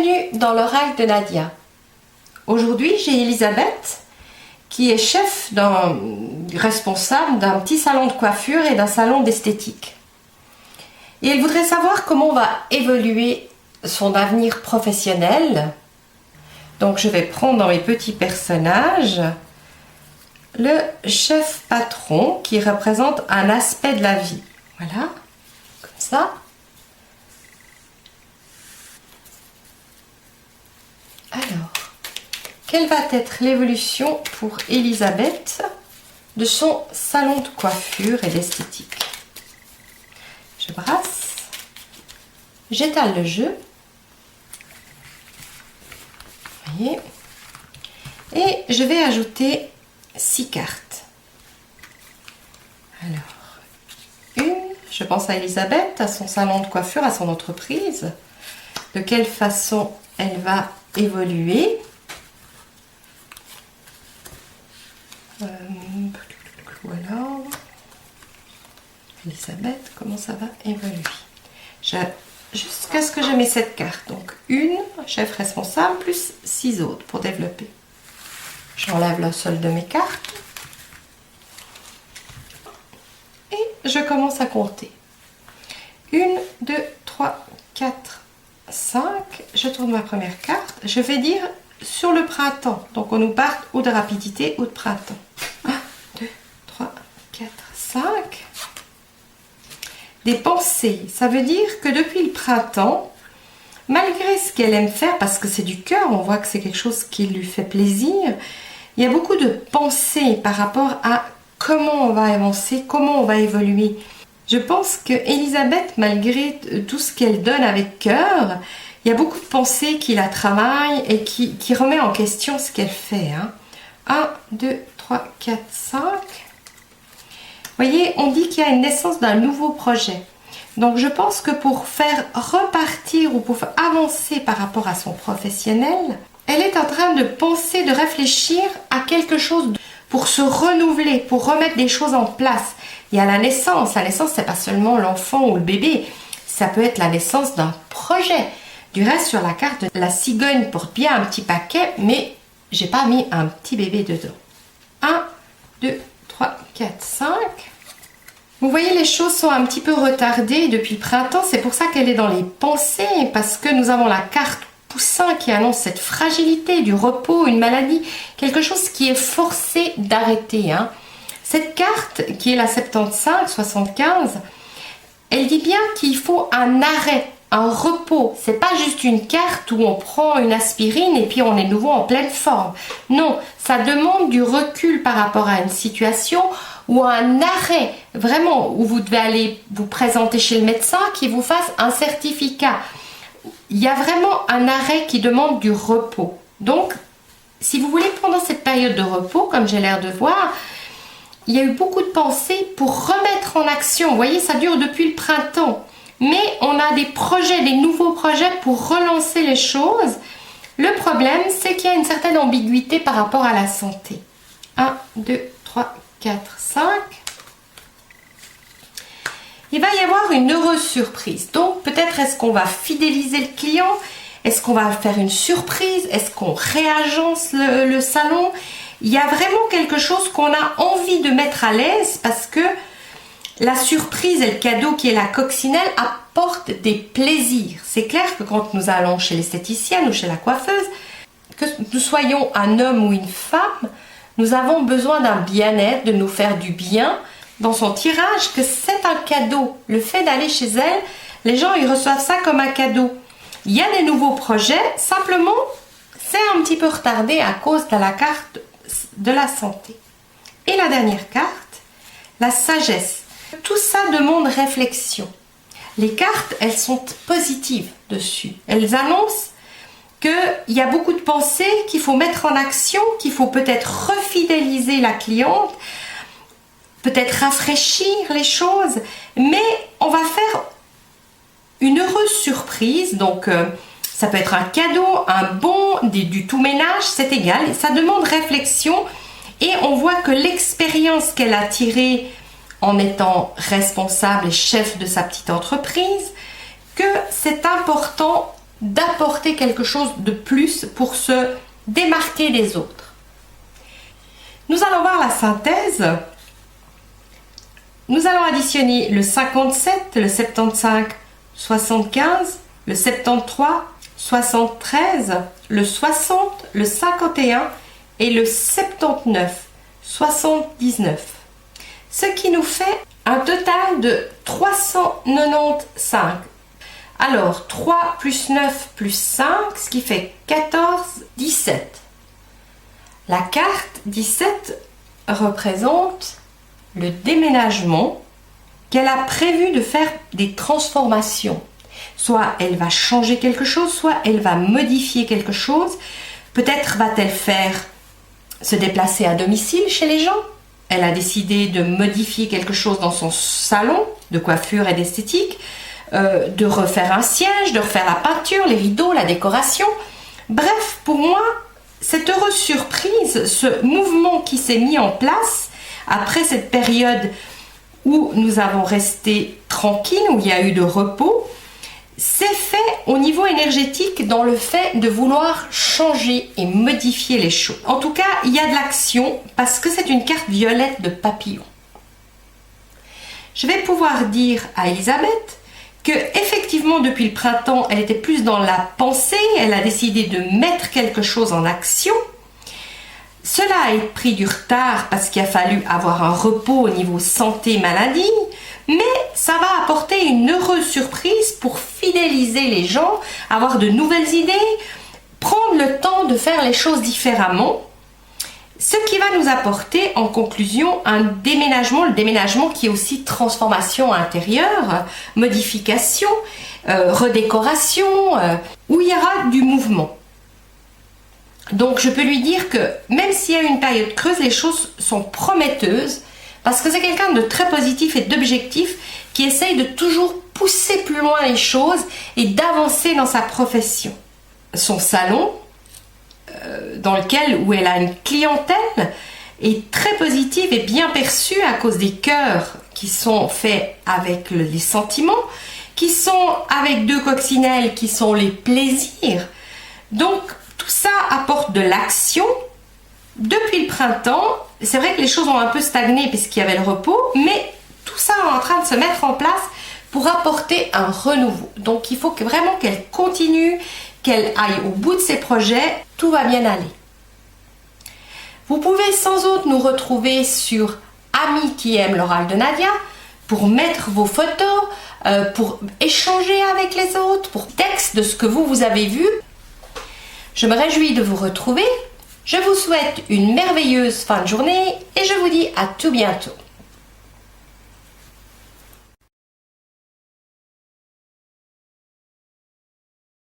Bienvenue dans l'oral de Nadia. Aujourd'hui, j'ai Elisabeth qui est responsable d'un petit salon de coiffure et d'un salon d'esthétique. Et elle voudrait savoir comment va évoluer son avenir professionnel. Donc je vais prendre dans mes petits personnages le chef patron qui représente un aspect de la vie. Voilà, comme ça. Alors, quelle va être l'évolution pour Elisabeth de son salon de coiffure et d'esthétique? Je brasse, j'étale le jeu, vous voyez, et je vais ajouter 6 cartes. Alors, je pense à Elisabeth, à son salon de coiffure, à son entreprise, de quelle façon elle va évoluer. Voilà. Elisabeth, comment ça va évoluer? Jusqu'à ce que j'ai mes 7 cartes. Donc, une, chef responsable, plus 6 autres pour développer. J'enlève le sol de mes cartes. Et je commence à compter. 1, 2, 3, 4, 5. Je tourne ma première carte. Je vais dire sur le printemps. Donc, on nous part ou de rapidité ou de printemps. 1, 2, 3, 4, 5. Des pensées. Ça veut dire que depuis le printemps, malgré ce qu'elle aime faire, parce que c'est du cœur, on voit que c'est quelque chose qui lui fait plaisir, il y a beaucoup de pensées par rapport à comment on va avancer, comment on va évoluer. Je pense que Elisabeth, malgré tout ce qu'elle donne avec cœur, il y a beaucoup de pensées qui la travaillent et qui remet en question ce qu'elle fait. 1, 2, 3, 4, 5. Vous voyez, on dit qu'il y a une naissance d'un nouveau projet. Donc je pense que pour faire repartir ou pour avancer par rapport à son professionnel, elle est en train de penser, de réfléchir à quelque chose pour se renouveler, pour remettre des choses en place. Il y a la naissance. La naissance, c'est pas seulement l'enfant ou le bébé. Ça peut être la naissance d'un projet. Du reste, sur la carte, la cigogne porte bien un petit paquet, mais j'ai pas mis un petit bébé dedans. 1, 2, 3, 4, 5. Vous voyez, les choses sont un petit peu retardées depuis le printemps. C'est pour ça qu'elle est dans les pensées, parce que nous avons la carte Poussin qui annonce cette fragilité, du repos, une maladie, quelque chose qui est forcé d'arrêter. Cette carte, qui est la 75, elle dit bien qu'il faut un arrêt, un repos. C'est pas juste une carte où on prend une aspirine et puis on est nouveau en pleine forme. Non, ça demande du recul par rapport à une situation ou un arrêt, vraiment, où vous devez aller vous présenter chez le médecin qui vous fasse un certificat. Il y a vraiment un arrêt qui demande du repos. Donc, si vous voulez, pendant cette période de repos, comme j'ai l'air de voir, il y a eu beaucoup de pensées pour remettre en action. Vous voyez, ça dure depuis le printemps. Mais on a des projets, des nouveaux projets pour relancer les choses. Le problème, c'est qu'il y a une certaine ambiguïté par rapport à la santé. 1, 2, 3, 4, 5. Il va y avoir une heureuse surprise. Donc, peut-être est-ce qu'on va fidéliser le client? Est-ce qu'on va faire une surprise? Est-ce qu'on réagence le salon? Il y a vraiment quelque chose qu'on a envie de mettre à l'aise parce que la surprise et le cadeau qui est la coccinelle apportent des plaisirs. C'est clair que quand nous allons chez l'esthéticienne ou chez la coiffeuse, que nous soyons un homme ou une femme, nous avons besoin d'un bien-être, de nous faire du bien dans son tirage, que c'est un cadeau. Le fait d'aller chez elle, les gens ils reçoivent ça comme un cadeau. Il y a des nouveaux projets, simplement c'est un petit peu retardé à cause de la carte de la santé. Et la dernière carte, la sagesse. Tout ça demande réflexion. Les cartes, elles sont positives dessus. Elles annoncent qu'il y a beaucoup de pensées qu'il faut mettre en action, qu'il faut peut-être refidéliser la cliente, peut-être rafraîchir les choses, mais on va faire une heureuse surprise. Donc, ça peut être un cadeau, un bon, du tout ménage, c'est égal. Ça demande réflexion et on voit que l'expérience qu'elle a tirée en étant responsable et chef de sa petite entreprise, que c'est important d'apporter quelque chose de plus pour se démarquer des autres. Nous allons voir la synthèse. Nous allons additionner le 57, le 75, 75, le 73, 73, le 60, le 51 et le 79, 79. Ce qui nous fait un total de 395. Alors, 3 plus 9 plus 5, ce qui fait 14, 17. La carte 17 représente le déménagement qu'elle a prévu de faire des transformations. Soit elle va changer quelque chose, soit elle va modifier quelque chose. Peut-être va-t-elle faire se déplacer à domicile chez les gens. Elle a décidé de modifier quelque chose dans son salon de coiffure et d'esthétique, de refaire un siège, de refaire la peinture, les rideaux, la décoration. Bref, pour moi, cette heureuse surprise, ce mouvement qui s'est mis en place après cette période où nous avons resté tranquilles, où il y a eu de repos, c'est fait au niveau énergétique dans le fait de vouloir changer et modifier les choses. En tout cas, il y a de l'action parce que c'est une carte violette de papillon. Je vais pouvoir dire à Elisabeth que effectivement depuis le printemps, elle était plus dans la pensée, elle a décidé de mettre quelque chose en action. Cela a pris du retard parce qu'il a fallu avoir un repos au niveau santé-maladie, mais ça va apporter une heureuse surprise pour fidéliser les gens, avoir de nouvelles idées, prendre le temps de faire les choses différemment. Ce qui va nous apporter en conclusion un déménagement, le déménagement qui est aussi transformation intérieure, modification, redécoration, où il y aura du mouvement. Donc je peux lui dire que même s'il y a une période creuse, les choses sont prometteuses parce que c'est quelqu'un de très positif et d'objectif qui essaye de toujours pousser plus loin les choses et d'avancer dans sa profession. Son salon, où elle a une clientèle, est très positive et bien perçue à cause des cœurs qui sont faits avec les sentiments, qui sont avec 2 coccinelles qui sont les plaisirs. Donc tout ça apporte de l'action. Depuis le printemps, c'est vrai que les choses ont un peu stagné puisqu'il y avait le repos, mais tout ça est en train de se mettre en place pour apporter un renouveau. Donc il faut vraiment qu'elle continue, qu'elle aille au bout de ses projets, tout va bien aller. Vous pouvez sans autre nous retrouver sur Amis qui aiment l'oral de Nadia pour mettre vos photos, pour échanger avec les autres, pour texte de ce que vous avez vu. Je me réjouis de vous retrouver. Je vous souhaite une merveilleuse fin de journée et je vous dis à tout bientôt.